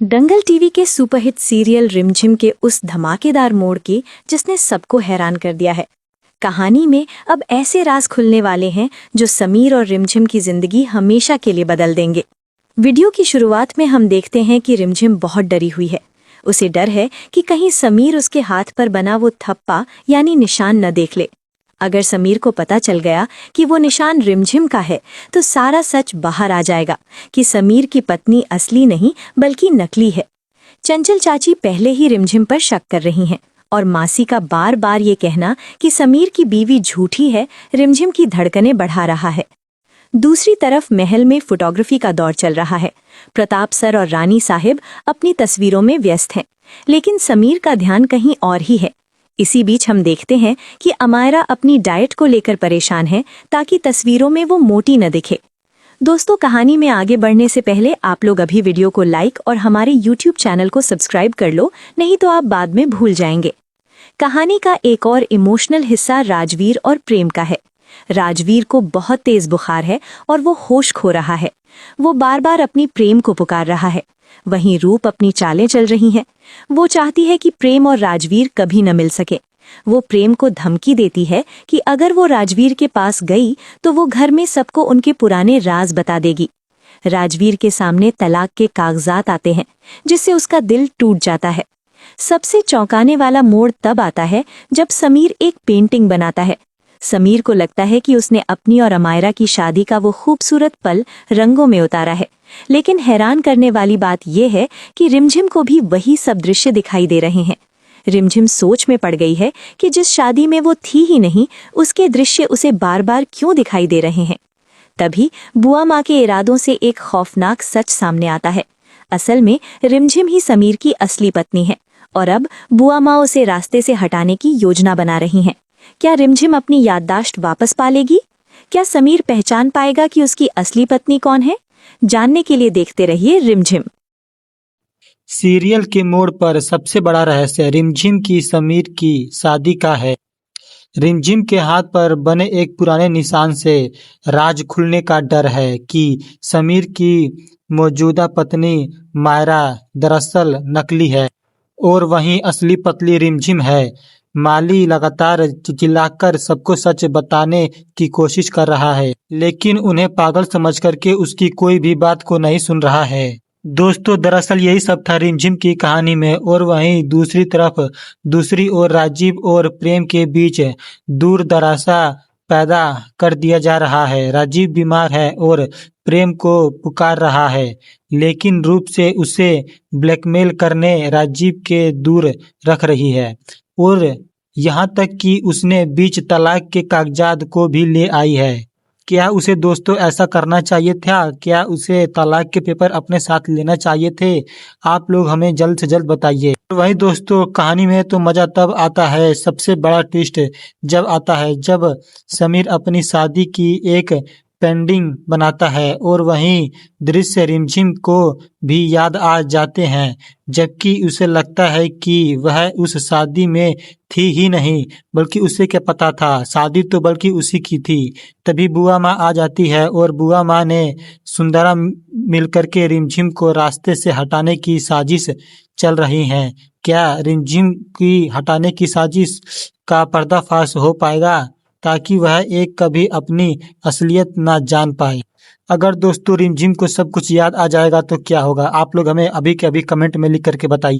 दंगल TV के superhit serial रिमझिम के उस धमाकेदार मोड़ की जिसने सबको हैरान कर दिया है। कहानी में अब ऐसे राज खुलने वाले हैं जो समीर और रिमझिम की जिंदगी हमेशा के लिए बदल देंगे। वीडियो की शुरुआत में हम देखते हैं कि रिमझिम बहुत डरी हुई है। उसे डर है कि कहीं समीर उसके हाथ पर बना वो थप्पा यानी निशान न देख ले। अगर समीर को पता चल गया कि वो निशान रिमझिम का है तो सारा सच बाहर आ जाएगा कि समीर की पत्नी असली नहीं बल्कि नकली है। चंचल चाची पहले ही रिमझिम पर शक कर रही हैं और मासी का बार बार ये कहना कि समीर की बीवी झूठी है रिमझिम की धड़कनें बढ़ा रहा है। दूसरी तरफ महल में फोटोग्राफी का दौर चल रहा है। प्रताप सर और रानी साहिब अपनी तस्वीरों में व्यस्त हैं, लेकिन समीर का ध्यान कहीं और ही है। इसी बीच हम देखते हैं कि अमायरा अपनी डाइट को लेकर परेशान है ताकि तस्वीरों में वो मोटी न दिखे। दोस्तों, कहानी में आगे बढ़ने से पहले आप लोग अभी वीडियो को लाइक और हमारे YouTube चैनल को सब्सक्राइब कर लो, नहीं तो आप बाद में भूल जाएंगे। कहानी का एक और इमोशनल हिस्सा राजवीर और प्रेम का है। राजवीर को बहुत तेज बुखार है और वो होश खो रहा है। वो बार बार अपनी प्रेम को पुकार रहा है। वहीं रूप अपनी चालें चल रही हैं। वो चाहती है कि प्रेम और राजवीर कभी न मिल सके। वो प्रेम को धमकी देती है कि अगर वो राजवीर के पास गई तो वो घर में सबको उनके पुराने राज बता देगी। राजवीर के सामने तलाक के कागजात आते हैं, जिससे उसका दिल टूट जाता है। सबसे चौंकाने वाला मोड़ तब आता है जब समीर एक पेंटिंग बनाता है। समीर को लगता है कि उसने अपनी और अमायरा की शादी का वो खूबसूरत पल रंगों में उतारा है, लेकिन हैरान करने वाली बात यह है कि रिमझिम को भी वही सब दृश्य दिखाई दे रहे हैं। रिमझिम सोच में पड़ गई है कि जिस शादी में वो थी ही नहीं, उसके दृश्य उसे बार बार क्यों दिखाई दे रहे हैं। तभी बुआ माँ के इरादों से एक खौफनाक सच सामने आता है। असल में रिमझिम ही समीर की असली पत्नी है और अब बुआ माँ उसे रास्ते से हटाने की योजना बना रही हैं। क्या रिमझिम अपनी याददाश्त वापस पा लेगी? क्या समीर पहचान पाएगा कि उसकी असली पत्नी कौन है? जानने के लिए देखते रहिए रिमझिम। सीरियल के मोड़ पर सबसे बड़ा रहस्य रिमझिम की समीर की शादी का है। रिमझिम के हाथ पर बने एक पुराने निशान से राज खुलने का डर है कि समीर की मौजूदा पत्नी मायरा दरअसल नकली है और वहीं असली पत्नी रिमझिम है। माली लगातार चिल्लाकर सबको सच बताने की कोशिश कर रहा है, लेकिन उन्हें पागल समझ करके उसकी कोई भी बात को नहीं सुन रहा है। दोस्तों, दरअसल यही सब था रिमझिम की कहानी में। और वहीं दूसरी तरफ दूसरी ओर राजीव और प्रेम के बीच दूर दरासा पैदा कर दिया जा रहा है। राजीव बीमार है और प्रेम को पुकार रहा है, लेकिन रूप से उसे ब्लैकमेल करने राजीव के दूर रख रही है और यहाँ तक कि उसने बीच तलाक के कागजात को भी ले आई है। क्या उसे दोस्तों ऐसा करना चाहिए था? क्या उसे तलाक के पेपर अपने साथ लेना चाहिए थे? आप लोग हमें जल्द से जल्द बताइए। और वहीं दोस्तों, कहानी में तो मजा तब आता है, सबसे बड़ा ट्विस्ट जब आता है जब समीर अपनी शादी की एक पेंडिंग बनाता है और वहीं दृश्य रिमझिम को भी याद आ जाते हैं, जबकि उसे लगता है कि वह उस शादी में थी ही नहीं, बल्कि उसे क्या पता था, शादी तो बल्कि उसी की थी। तभी बुआ माँ आ जाती है और बुआ माँ ने सुंदरा मिलकर के रिमझिम को रास्ते से हटाने की साजिश चल रही है। क्या रिमझिम की हटाने की साजिश का पर्दाफाश हो पाएगा ताकि वह एक कभी अपनी असलियत ना जान पाए? अगर दोस्तों रिमझिम को सब कुछ याद आ जाएगा तो क्या होगा? आप लोग हमें अभी के अभी कमेंट में लिख करके बताइए।